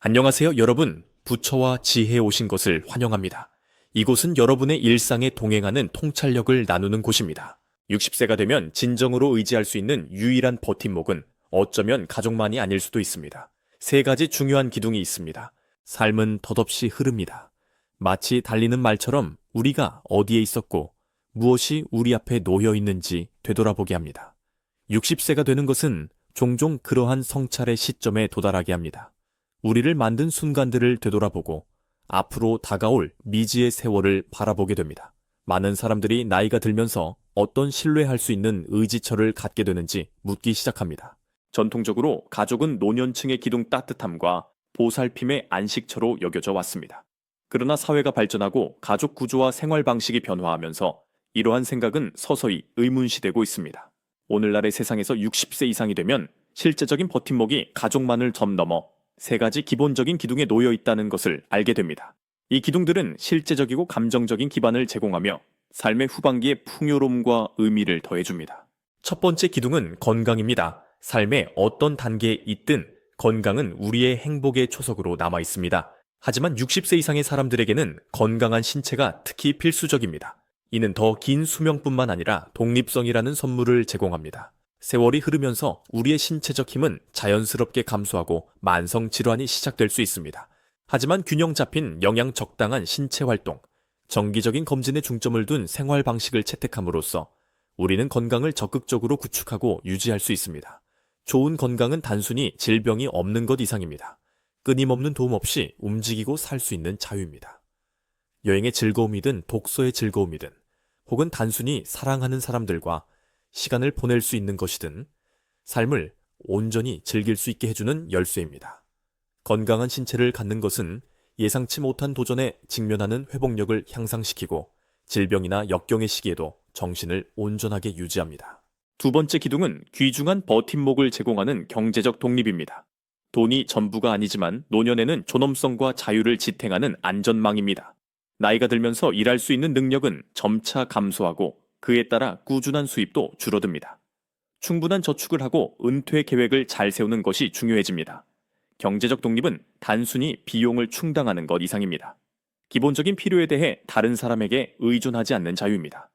안녕하세요, 여러분. 부처와 지혜에 오신 것을 환영합니다. 이곳은 여러분의 일상에 동행하는 통찰력을 나누는 곳입니다. 60세가 되면 진정으로 의지할 수 있는 유일한 버팀목은 어쩌면 가족만이 아닐 수도 있습니다. 세 가지 중요한 기둥이 있습니다. 삶은 덧없이 흐릅니다. 마치 달리는 말처럼 우리가 어디에 있었고 무엇이 우리 앞에 놓여 있는지 되돌아보게 합니다. 60세가 되는 것은 종종 그러한 성찰의 시점에 도달하게 합니다. 우리를 만든 순간들을 되돌아보고 앞으로 다가올 미지의 세월을 바라보게 됩니다. 많은 사람들이 나이가 들면서 어떤 신뢰할 수 있는 의지처를 갖게 되는지 묻기 시작합니다. 전통적으로 가족은 노년층의 기둥 따뜻함과 보살핌의 안식처로 여겨져 왔습니다. 그러나 사회가 발전하고 가족 구조와 생활 방식이 변화하면서 이러한 생각은 서서히 의문시되고 있습니다. 오늘날의 세상에서 60세 이상이 되면 실제적인 버팀목이 가족만을 넘어 세 가지 기본적인 기둥에 놓여 있다는 것을 알게 됩니다. 이 기둥들은 실제적이고 감정적인 기반을 제공하며 삶의 후반기에 풍요로움과 의미를 더해줍니다. 첫 번째 기둥은 건강입니다. 삶의 어떤 단계에 있든 건강은 우리의 행복의 초석으로 남아 있습니다. 하지만 60세 이상의 사람들에게는 건강한 신체가 특히 필수적입니다. 이는 더 긴 수명뿐만 아니라 독립성이라는 선물을 제공합니다. 세월이 흐르면서 우리의 신체적 힘은 자연스럽게 감소하고 만성 질환이 시작될 수 있습니다. 하지만 균형 잡힌 영양 적당한 신체 활동, 정기적인 검진에 중점을 둔 생활 방식을 채택함으로써 우리는 건강을 적극적으로 구축하고 유지할 수 있습니다. 좋은 건강은 단순히 질병이 없는 것 이상입니다. 끊임없는 도움 없이 움직이고 살 수 있는 자유입니다. 여행의 즐거움이든 독서의 즐거움이든 혹은 단순히 사랑하는 사람들과 시간을 보낼 수 있는 것이든 삶을 온전히 즐길 수 있게 해주는 열쇠입니다. 건강한 신체를 갖는 것은 예상치 못한 도전에 직면하는 회복력을 향상시키고 질병이나 역경의 시기에도 정신을 온전하게 유지합니다. 두 번째 기둥은 귀중한 버팀목을 제공하는 경제적 독립입니다. 돈이 전부가 아니지만 노년에는 존엄성과 자유를 지탱하는 안전망입니다. 나이가 들면서 일할 수 있는 능력은 점차 감소하고 그에 따라 꾸준한 수입도 줄어듭니다. 충분한 저축을 하고 은퇴 계획을 잘 세우는 것이 중요해집니다. 경제적 독립은 단순히 비용을 충당하는 것 이상입니다. 기본적인 필요에 대해 다른 사람에게 의존하지 않는 자유입니다.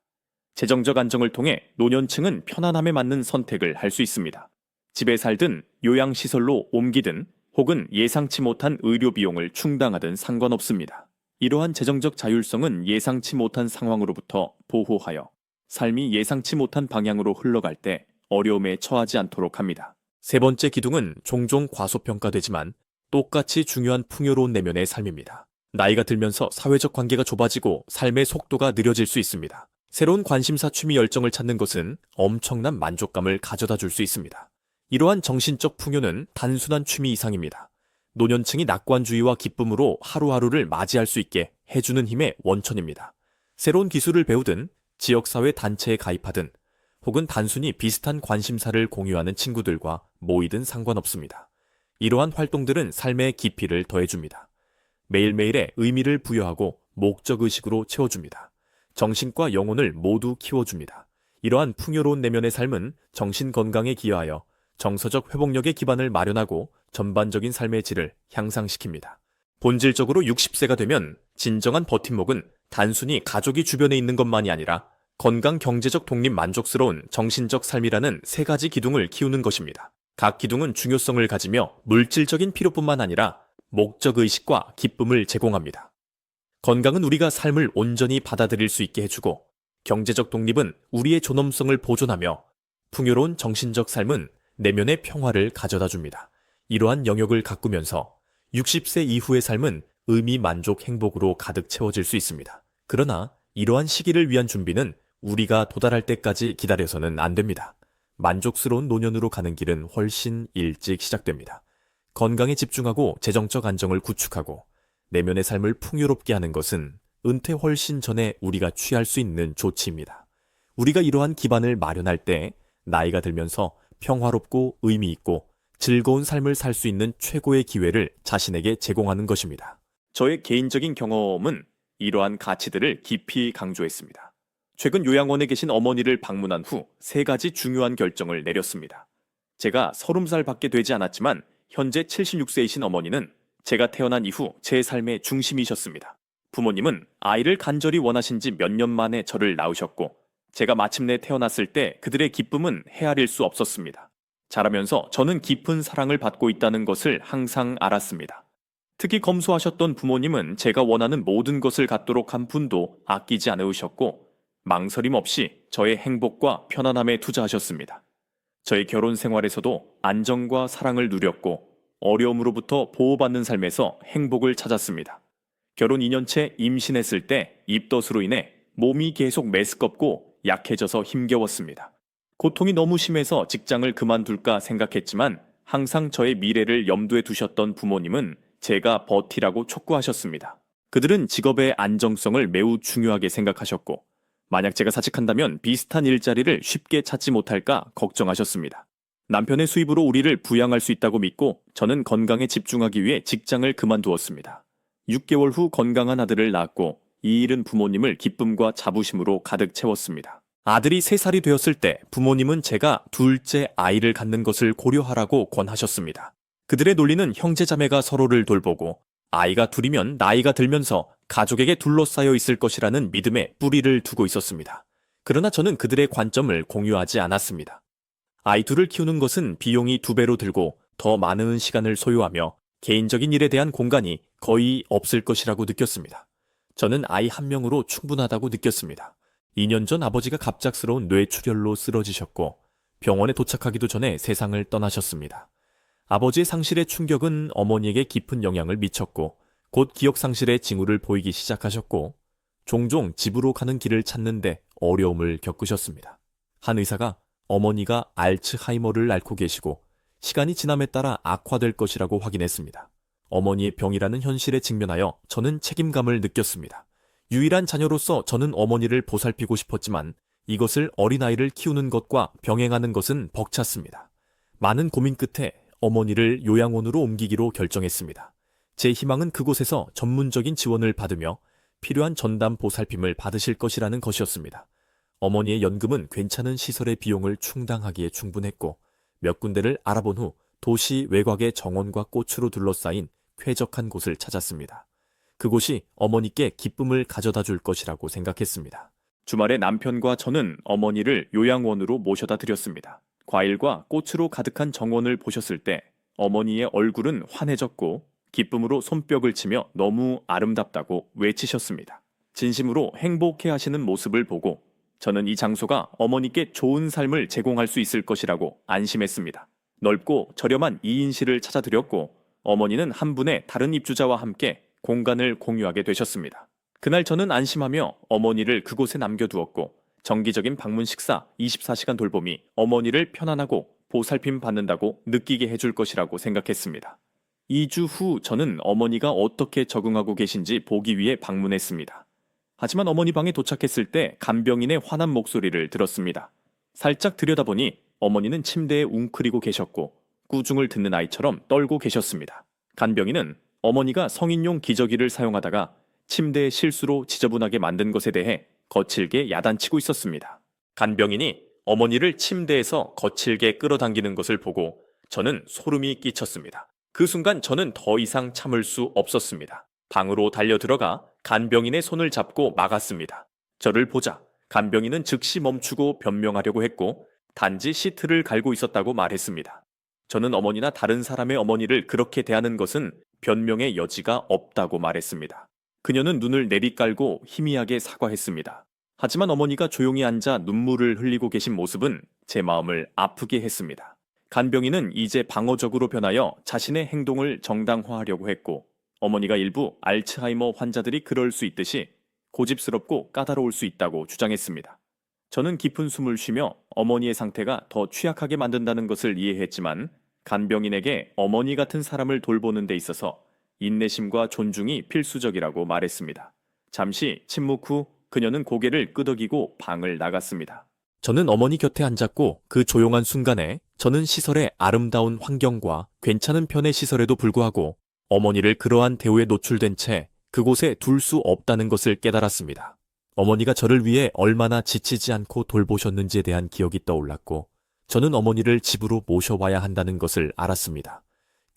재정적 안정을 통해 노년층은 편안함에 맞는 선택을 할 수 있습니다. 집에 살든 요양시설로 옮기든 혹은 예상치 못한 의료 비용을 충당하든 상관없습니다. 이러한 재정적 자율성은 예상치 못한 상황으로부터 보호하여 삶이 예상치 못한 방향으로 흘러갈 때 어려움에 처하지 않도록 합니다. 세 번째 기둥은 종종 과소평가되지만 똑같이 중요한 풍요로운 내면의 삶입니다. 나이가 들면서 사회적 관계가 좁아지고 삶의 속도가 느려질 수 있습니다. 새로운 관심사 취미 열정을 찾는 것은 엄청난 만족감을 가져다 줄 수 있습니다. 이러한 정신적 풍요는 단순한 취미 이상입니다. 노년층이 낙관주의와 기쁨으로 하루하루를 맞이할 수 있게 해주는 힘의 원천입니다. 새로운 기술을 배우든 지역사회 단체에 가입하든 혹은 단순히 비슷한 관심사를 공유하는 친구들과 모이든 상관없습니다. 이러한 활동들은 삶의 깊이를 더해줍니다. 매일매일의 의미를 부여하고 목적의식으로 채워줍니다. 정신과 영혼을 모두 키워줍니다. 이러한 풍요로운 내면의 삶은 정신 건강에 기여하여 정서적 회복력의 기반을 마련하고 전반적인 삶의 질을 향상시킵니다. 본질적으로 60세가 되면 진정한 버팀목은 단순히 가족이 주변에 있는 것만이 아니라 건강, 경제적 독립, 만족스러운 정신적 삶이라는 세 가지 기둥을 키우는 것입니다. 각 기둥은 중요성을 가지며 물질적인 필요뿐만 아니라 목적의식과 기쁨을 제공합니다. 건강은 우리가 삶을 온전히 받아들일 수 있게 해주고 경제적 독립은 우리의 존엄성을 보존하며 풍요로운 정신적 삶은 내면의 평화를 가져다 줍니다. 이러한 영역을 가꾸면서 60세 이후의 삶은 의미, 만족, 행복으로 가득 채워질 수 있습니다. 그러나 이러한 시기를 위한 준비는 우리가 도달할 때까지 기다려서는 안 됩니다. 만족스러운 노년으로 가는 길은 훨씬 일찍 시작됩니다. 건강에 집중하고 재정적 안정을 구축하고 내면의 삶을 풍요롭게 하는 것은 은퇴 훨씬 전에 우리가 취할 수 있는 조치입니다. 우리가 이러한 기반을 마련할 때 나이가 들면서 평화롭고 의미 있고 즐거운 삶을 살 수 있는 최고의 기회를 자신에게 제공하는 것입니다. 저의 개인적인 경험은 이러한 가치들을 깊이 강조했습니다. 최근 요양원에 계신 어머니를 방문한 후 세 가지 중요한 결정을 내렸습니다. 제가 30살 밖에 되지 않았지만 현재 76세이신 어머니는 제가 태어난 이후 제 삶의 중심이셨습니다. 부모님은 아이를 간절히 원하신 지 몇 년 만에 저를 낳으셨고, 제가 마침내 태어났을 때 그들의 기쁨은 헤아릴 수 없었습니다. 자라면서 저는 깊은 사랑을 받고 있다는 것을 항상 알았습니다. 특히 검소하셨던 부모님은 제가 원하는 모든 것을 갖도록 한 푼도 아끼지 않으셨고, 망설임 없이 저의 행복과 편안함에 투자하셨습니다. 저의 결혼 생활에서도 안정과 사랑을 누렸고, 어려움으로부터 보호받는 삶에서 행복을 찾았습니다. 결혼 2년째 임신했을 때 입덧으로 인해 몸이 계속 메스껍고 약해져서 힘겨웠습니다. 고통이 너무 심해서 직장을 그만둘까 생각했지만 항상 저의 미래를 염두에 두셨던 부모님은 제가 버티라고 촉구하셨습니다. 그들은 직업의 안정성을 매우 중요하게 생각하셨고, 만약 제가 사직한다면 비슷한 일자리를 쉽게 찾지 못할까 걱정하셨습니다. 남편의 수입으로 우리를 부양할 수 있다고 믿고 저는 건강에 집중하기 위해 직장을 그만두었습니다. 6개월 후 건강한 아들을 낳았고, 이 일은 부모님을 기쁨과 자부심으로 가득 채웠습니다. 아들이 3살이 되었을 때 부모님은 제가 둘째 아이를 갖는 것을 고려하라고 권하셨습니다. 그들의 논리는 형제자매가 서로를 돌보고 아이가 둘이면 나이가 들면서 가족에게 둘러싸여 있을 것이라는 믿음에 뿌리를 두고 있었습니다. 그러나 저는 그들의 관점을 공유하지 않았습니다. 아이 둘을 키우는 것은 비용이 2배로 들고 더 많은 시간을 소요하며 개인적인 일에 대한 공간이 거의 없을 것이라고 느꼈습니다. 저는 아이 한 명으로 충분하다고 느꼈습니다. 2년 전 아버지가 갑작스러운 뇌출혈로 쓰러지셨고 병원에 도착하기도 전에 세상을 떠나셨습니다. 아버지의 상실의 충격은 어머니에게 깊은 영향을 미쳤고 곧 기억 상실의 징후를 보이기 시작하셨고 종종 집으로 가는 길을 찾는데 어려움을 겪으셨습니다. 한 의사가 어머니가 알츠하이머를 앓고 계시고 시간이 지남에 따라 악화될 것이라고 확인했습니다. 어머니의 병이라는 현실에 직면하여 저는 책임감을 느꼈습니다. 유일한 자녀로서 저는 어머니를 보살피고 싶었지만 이것을 어린아이를 키우는 것과 병행하는 것은 벅찼습니다. 많은 고민 끝에 어머니를 요양원으로 옮기기로 결정했습니다. 제 희망은 그곳에서 전문적인 지원을 받으며 필요한 전담 보살핌을 받으실 것이라는 것이었습니다. 어머니의 연금은 괜찮은 시설의 비용을 충당하기에 충분했고 몇 군데를 알아본 후 도시 외곽의 정원과 꽃으로 둘러싸인 쾌적한 곳을 찾았습니다. 그곳이 어머니께 기쁨을 가져다 줄 것이라고 생각했습니다. 주말에 남편과 저는 어머니를 요양원으로 모셔다 드렸습니다. 과일과 꽃으로 가득한 정원을 보셨을 때 어머니의 얼굴은 환해졌고 기쁨으로 손뼉을 치며 너무 아름답다고 외치셨습니다. 진심으로 행복해 하시는 모습을 보고 저는 이 장소가 어머니께 좋은 삶을 제공할 수 있을 것이라고 안심했습니다. 넓고 저렴한 2인실을 찾아드렸고 어머니는 한 분의 다른 입주자와 함께 공간을 공유하게 되셨습니다. 그날 저는 안심하며 어머니를 그곳에 남겨두었고 정기적인 방문 식사 24시간 돌봄이 어머니를 편안하고 보살핌 받는다고 느끼게 해줄 것이라고 생각했습니다. 2주 후 저는 어머니가 어떻게 적응하고 계신지 보기 위해 방문했습니다. 하지만 어머니 방에 도착했을 때 간병인의 화난 목소리를 들었습니다. 살짝 들여다보니 어머니는 침대에 웅크리고 계셨고 꾸중을 듣는 아이처럼 떨고 계셨습니다. 간병인은 어머니가 성인용 기저귀를 사용하다가 침대에 실수로 지저분하게 만든 것에 대해 거칠게 야단치고 있었습니다. 간병인이 어머니를 침대에서 거칠게 끌어당기는 것을 보고 저는 소름이 끼쳤습니다. 그 순간 저는 더 이상 참을 수 없었습니다. 방으로 달려들어가 간병인의 손을 잡고 막았습니다. 저를 보자 간병인은 즉시 멈추고 변명하려고 했고 단지 시트를 갈고 있었다고 말했습니다. 저는 어머니나 다른 사람의 어머니를 그렇게 대하는 것은 변명의 여지가 없다고 말했습니다. 그녀는 눈을 내리깔고 희미하게 사과했습니다. 하지만 어머니가 조용히 앉아 눈물을 흘리고 계신 모습은 제 마음을 아프게 했습니다. 간병인은 이제 방어적으로 변하여 자신의 행동을 정당화하려고 했고 어머니가 일부 알츠하이머 환자들이 그럴 수 있듯이 고집스럽고 까다로울 수 있다고 주장했습니다. 저는 깊은 숨을 쉬며 어머니의 상태가 더 취약하게 만든다는 것을 이해했지만 간병인에게 어머니 같은 사람을 돌보는 데 있어서 인내심과 존중이 필수적이라고 말했습니다. 잠시 침묵 후 그녀는 고개를 끄덕이고 방을 나갔습니다. 저는 어머니 곁에 앉았고 그 조용한 순간에 저는 시설의 아름다운 환경과 괜찮은 편의 시설에도 불구하고 어머니를 그러한 대우에 노출된 채 그곳에 둘 수 없다는 것을 깨달았습니다. 어머니가 저를 위해 얼마나 지치지 않고 돌보셨는지에 대한 기억이 떠올랐고 저는 어머니를 집으로 모셔와야 한다는 것을 알았습니다.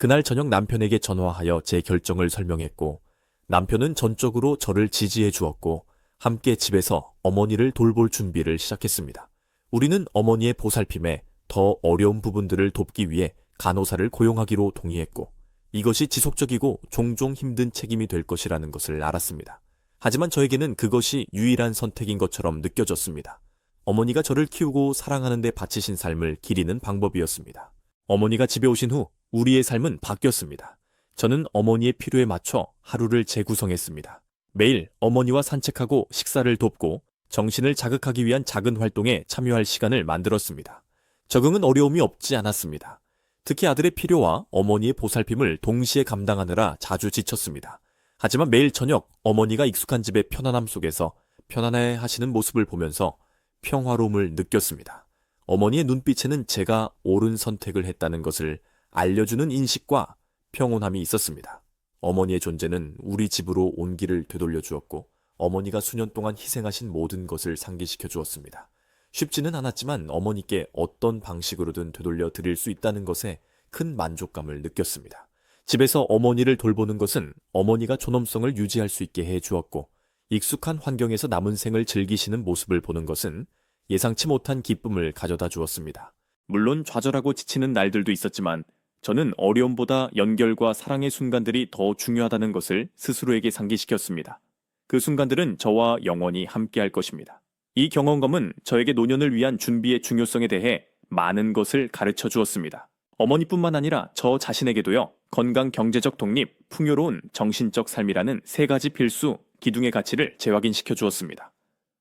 그날 저녁 남편에게 전화하여 제 결정을 설명했고, 남편은 전적으로 저를 지지해 주었고, 함께 집에서 어머니를 돌볼 준비를 시작했습니다. 우리는 어머니의 보살핌에 더 어려운 부분들을 돕기 위해 간호사를 고용하기로 동의했고, 이것이 지속적이고 종종 힘든 책임이 될 것이라는 것을 알았습니다. 하지만 저에게는 그것이 유일한 선택인 것처럼 느껴졌습니다. 어머니가 저를 키우고 사랑하는 데 바치신 삶을 기리는 방법이었습니다. 어머니가 집에 오신 후 우리의 삶은 바뀌었습니다. 저는 어머니의 필요에 맞춰 하루를 재구성했습니다. 매일 어머니와 산책하고 식사를 돕고 정신을 자극하기 위한 작은 활동에 참여할 시간을 만들었습니다. 적응은 어려움이 없지 않았습니다. 특히 아들의 필요와 어머니의 보살핌을 동시에 감당하느라 자주 지쳤습니다. 하지만 매일 저녁 어머니가 익숙한 집의 편안함 속에서 편안해 하시는 모습을 보면서 평화로움을 느꼈습니다. 어머니의 눈빛에는 제가 옳은 선택을 했다는 것을 알려주는 인식과 평온함이 있었습니다. 어머니의 존재는 우리 집으로 온기를 되돌려 주었고, 어머니가 수년 동안 희생하신 모든 것을 상기시켜 주었습니다. 쉽지는 않았지만 어머니께 어떤 방식으로든 되돌려 드릴 수 있다는 것에 큰 만족감을 느꼈습니다. 집에서 어머니를 돌보는 것은 어머니가 존엄성을 유지할 수 있게 해 주었고, 익숙한 환경에서 남은 생을 즐기시는 모습을 보는 것은 예상치 못한 기쁨을 가져다 주었습니다. 물론 좌절하고 지치는 날들도 있었지만 저는 어려움보다 연결과 사랑의 순간들이 더 중요하다는 것을 스스로에게 상기시켰습니다. 그 순간들은 저와 영원히 함께할 것입니다. 이 경험감은 저에게 노년을 위한 준비의 중요성에 대해 많은 것을 가르쳐 주었습니다. 어머니뿐만 아니라 저 자신에게도요. 건강, 경제적 독립, 풍요로운 정신적 삶이라는 세 가지 필수 기둥의 가치를 재확인시켜 주었습니다.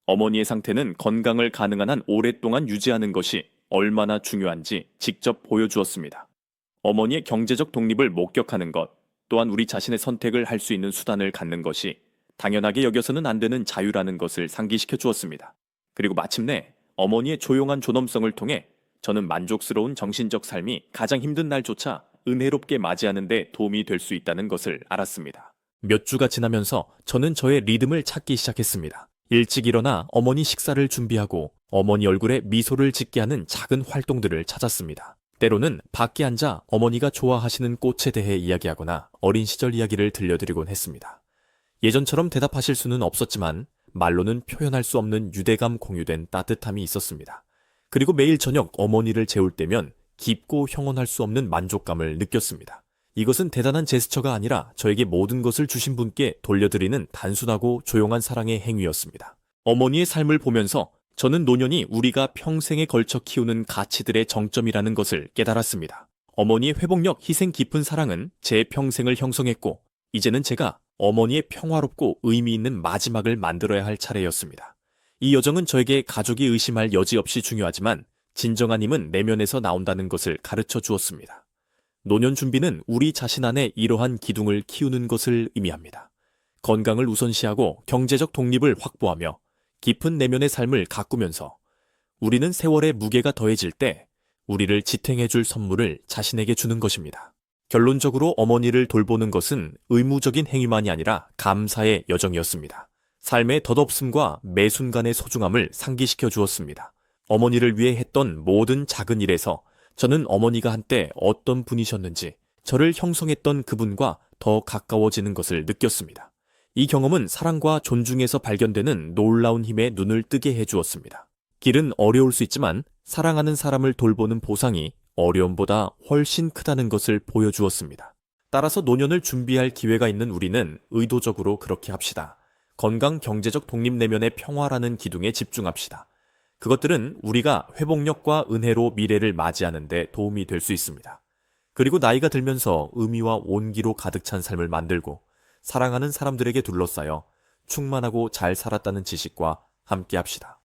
어머니의 상태는 건강을 가능한 한 오랫동안 유지하는 것이 얼마나 중요한지 직접 보여주었습니다. 어머니의 경제적 독립을 목격하는 것, 또한 우리 자신의 선택을 할 수 있는 수단을 갖는 것이 당연하게 여겨서는 안 되는 자유라는 것을 상기시켜 주었습니다. 그리고 마침내 어머니의 조용한 존엄성을 통해 저는 만족스러운 정신적 삶이 가장 힘든 날조차 은혜롭게 맞이하는 데 도움이 될 수 있다는 것을 알았습니다. 몇 주가 지나면서 저는 저의 리듬을 찾기 시작했습니다. 일찍 일어나 어머니 식사를 준비하고 어머니 얼굴에 미소를 짓게 하는 작은 활동들을 찾았습니다. 때로는 밖에 앉아 어머니가 좋아하시는 꽃에 대해 이야기하거나 어린 시절 이야기를 들려드리곤 했습니다. 예전처럼 대답하실 수는 없었지만 말로는 표현할 수 없는 유대감 공유된 따뜻함이 있었습니다. 그리고 매일 저녁 어머니를 재울 때면 깊고 형언할 수 없는 만족감을 느꼈습니다. 이것은 대단한 제스처가 아니라 저에게 모든 것을 주신 분께 돌려드리는 단순하고 조용한 사랑의 행위였습니다. 어머니의 삶을 보면서 저는 노년이 우리가 평생에 걸쳐 키우는 가치들의 정점이라는 것을 깨달았습니다. 어머니의 회복력, 희생 깊은 사랑은 제 평생을 형성했고, 이제는 제가 어머니의 평화롭고 의미 있는 마지막을 만들어야 할 차례였습니다. 이 여정은 저에게 가족이 의심할 여지 없이 중요하지만 진정한 힘은 내면에서 나온다는 것을 가르쳐 주었습니다. 노년 준비는 우리 자신 안에 이러한 기둥을 키우는 것을 의미합니다. 건강을 우선시하고 경제적 독립을 확보하며 깊은 내면의 삶을 가꾸면서 우리는 세월의 무게가 더해질 때 우리를 지탱해 줄 선물을 자신에게 주는 것입니다. 결론적으로 어머니를 돌보는 것은 의무적인 행위만이 아니라 감사의 여정이었습니다. 삶의 덧없음과 매 순간의 소중함을 상기시켜 주었습니다. 어머니를 위해 했던 모든 작은 일에서 저는 어머니가 한때 어떤 분이셨는지 저를 형성했던 그분과 더 가까워지는 것을 느꼈습니다. 이 경험은 사랑과 존중에서 발견되는 놀라운 힘에 눈을 뜨게 해주었습니다. 길은 어려울 수 있지만 사랑하는 사람을 돌보는 보상이 어려움보다 훨씬 크다는 것을 보여주었습니다. 따라서 노년을 준비할 기회가 있는 우리는 의도적으로 그렇게 합시다. 건강, 경제적 독립 내면의 평화라는 기둥에 집중합시다. 그것들은 우리가 회복력과 은혜로 미래를 맞이하는 데 도움이 될 수 있습니다. 그리고 나이가 들면서 의미와 온기로 가득 찬 삶을 만들고 사랑하는 사람들에게 둘러싸여 충만하고 잘 살았다는 지식과 함께 합시다.